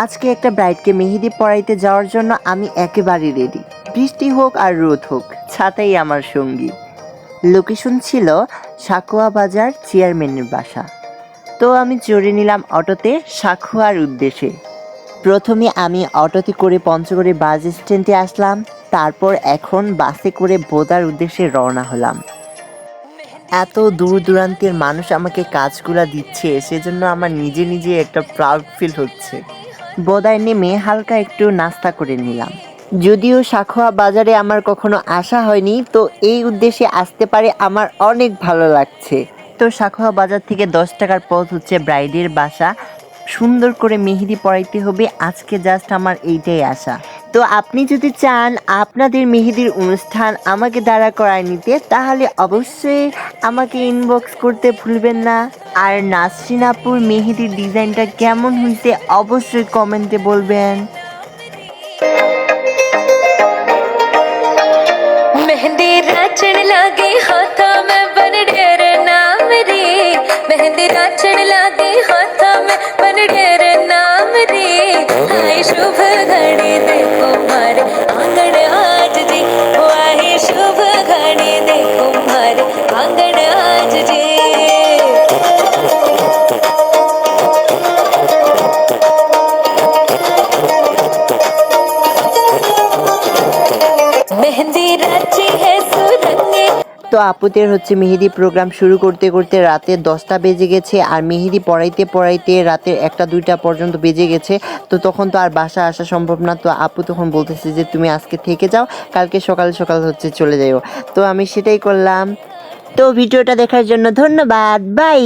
আজকে একটা ব্রাইডকে মেহেদি পরাইতে যাওয়ার জন্য আমি একেবারে রেডি। বৃষ্টি হোক আর রোদ হোক, ছাতাই আমার সঙ্গী। লোকেশন ছিল সাকুয়া বাজার, চেয়ারম্যানের বাসা। তো আমি চড়ে নিলাম অটোতে সাকুয়ার উদ্দেশ্যে। প্রথমে আমি অটোতে করে পঞ্চগড়ে বাস স্ট্যান্ডে আসলাম, তারপর এখন বাসে করে বোদার উদ্দেশ্যে রওনা হলাম। এত দূর দূরান্তের মানুষ আমাকে কাজগুলা দিচ্ছে, সেজন্য আমার নিজে নিজে একটা প্রাউড ফিল হচ্ছে। বোদায় নেমে হালকা একটু নাস্তা করে নিলাম। যদিও সাখোয়া বাজারে আমার কখনো আসা হয়নি, তো এই উদ্দেশ্যে আসতে পারে আমার অনেক ভালো লাগছে। তো সাখোয়া বাজার থেকে 10 টাকার পথ হচ্ছে ব্রাইডের বাসা। সুন্দর করে মেহেদি পরাইতে হবে, আজকে জাস্ট আমার এইটাই আশা। তো আপনি যদি চান আপনাদের মেহেদির অনুষ্ঠান আমাকে দ্বারা করায় নিতে, তাহলে অবশ্যই আমাকে ইনবক্স করতে ভুলবেন না। আর নাসরিন আপুর মেহেদির ডিজাইনটা কেমন হয়েছে অবশ্যই কমেন্টে বলবেন। मेहंदी नाचन लागे हाथों में बन ढेर नाम रे। मेहंदी नाचन लागे हाथों में बन ढेर नाम रे। आई शुभ घड़ी देखो मारे आंगन आज जी। आई शुभ घड़ी देखो मारे आंगन आज जी। मेहंदी रची है सुरंगे। তো আপুদের হচ্ছে মেহেদি প্রোগ্রাম শুরু করতে করতে রাতে 10টা বেজে গেছে, আর মেহেদি পড়াইতে পড়াইতে রাতে 1টা 2টা পর্যন্ত বেজে গেছে। তো তখন তো আর বাসা আসা সম্ভব না। তো আপু তখন বলতেছে যে তুমি আজকে থেকে যাও, কালকে সকাল সকাল হচ্ছে চলে যাও। তো আমি সেটাই করলাম। তো ভিডিওটা দেখার জন্য ধন্যবাদ, বাই।